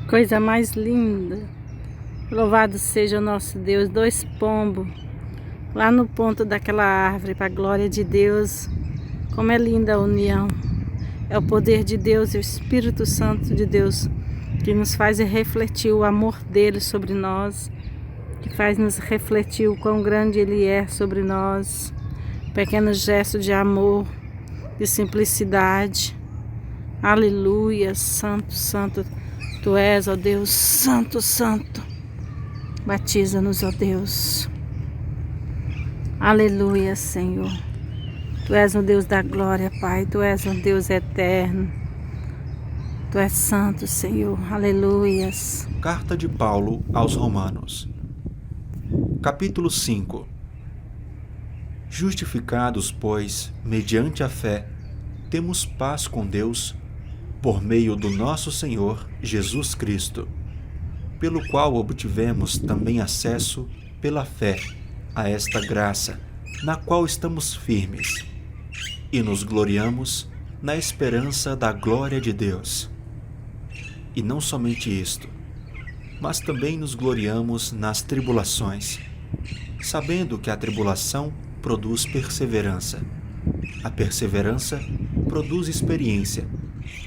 Coisa mais linda. Louvado seja o nosso Deus. 2 pombos lá no ponto daquela árvore, para a glória de Deus. Como é linda a união. É o poder de Deus e o Espírito Santo de Deus que nos faz refletir o amor dele sobre nós, que faz nos refletir o quão grande ele é sobre nós. Pequenos gestos de amor, de simplicidade. Aleluia, santo, santo. Tu és, ó Deus, santo, santo. Batiza-nos, ó Deus. Aleluia, Senhor. Tu és o Deus da glória, Pai. Tu és um Deus eterno. Tu és santo, Senhor. Aleluias. Carta de Paulo aos Romanos. Capítulo 5. Justificados, pois, mediante a fé, temos paz com Deus, por meio do nosso Senhor Jesus Cristo, pelo qual obtivemos também acesso pela fé a esta graça, na qual estamos firmes, e nos gloriamos na esperança da glória de Deus. E não somente isto, mas também nos gloriamos nas tribulações, sabendo que a tribulação produz perseverança. A perseverança produz experiência,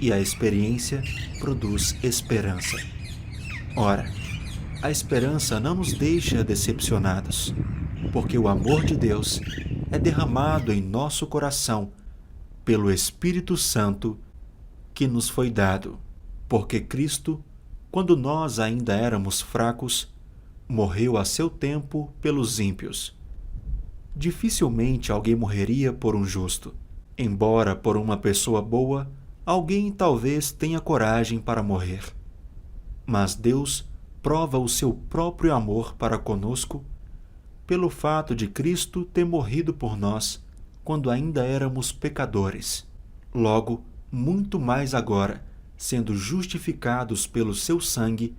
e a experiência produz esperança. Ora, a esperança não nos deixa decepcionados, porque o amor de Deus é derramado em nosso coração pelo Espírito Santo que nos foi dado, porque Cristo, quando nós ainda éramos fracos, morreu a seu tempo pelos ímpios. Dificilmente alguém morreria por um justo, embora por uma pessoa boa alguém talvez tenha coragem para morrer. Mas Deus prova o seu próprio amor para conosco pelo fato de Cristo ter morrido por nós quando ainda éramos pecadores. Logo, muito mais agora, sendo justificados pelo seu sangue,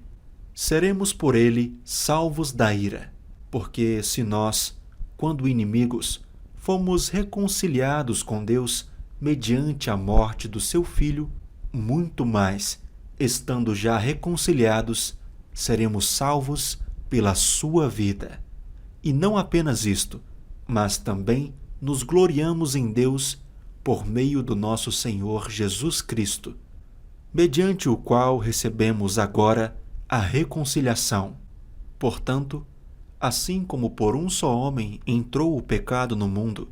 seremos por ele salvos da ira. Porque se nós, quando inimigos, fomos reconciliados com Deus mediante a morte do seu Filho, muito mais, estando já reconciliados, seremos salvos pela sua vida. E não apenas isto, mas também nos gloriamos em Deus por meio do nosso Senhor Jesus Cristo, mediante o qual recebemos agora a reconciliação. Portanto, assim como por um só homem entrou o pecado no mundo,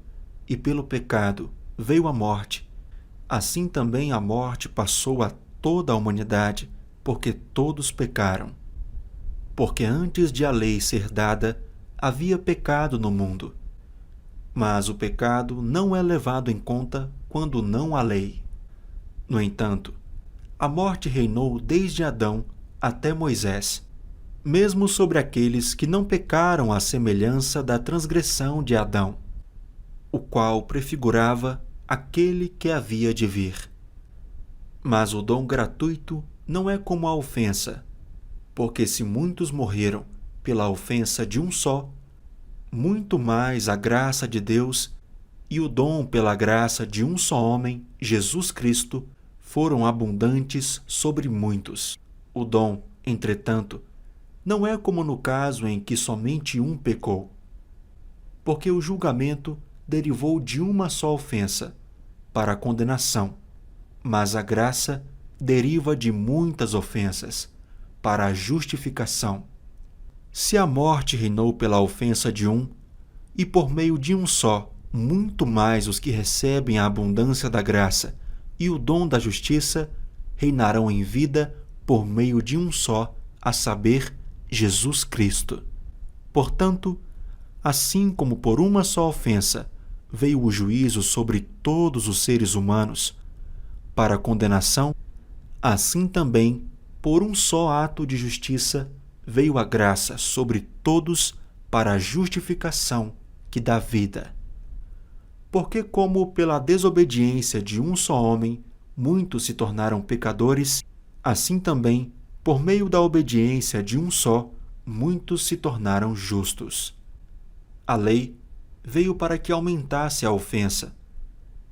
e pelo pecado veio a morte, assim também a morte passou a toda a humanidade, porque todos pecaram. Porque antes de a lei ser dada, havia pecado no mundo. Mas o pecado não é levado em conta quando não há lei. No entanto, a morte reinou desde Adão até Moisés, mesmo sobre aqueles que não pecaram à semelhança da transgressão de Adão, o qual prefigurava aquele que havia de vir. Mas o dom gratuito não é como a ofensa, porque se muitos morreram pela ofensa de um só, muito mais a graça de Deus e o dom pela graça de um só homem, Jesus Cristo, foram abundantes sobre muitos. O dom, entretanto, não é como no caso em que somente um pecou, porque o julgamento derivou de uma só ofensa, para a condenação, mas a graça deriva de muitas ofensas, para a justificação. Se a morte reinou pela ofensa de um, e por meio de um só, muito mais os que recebem a abundância da graça e o dom da justiça reinarão em vida por meio de um só, a saber, Jesus Cristo. Portanto, assim como por uma só ofensa veio o juízo sobre todos os seres humanos, para a condenação, assim também, por um só ato de justiça, veio a graça sobre todos para a justificação que dá vida. Porque como pela desobediência de um só homem muitos se tornaram pecadores, assim também, por meio da obediência de um só, muitos se tornaram justos. A lei veio para que aumentasse a ofensa,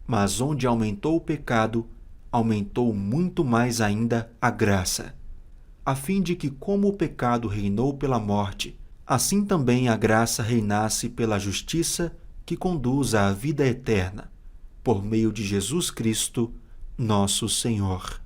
mas onde aumentou o pecado, aumentou muito mais ainda a graça. a fim de que, como o pecado reinou pela morte, assim também a graça reinasse pela justiça que conduz à vida eterna, por meio de Jesus Cristo, nosso Senhor.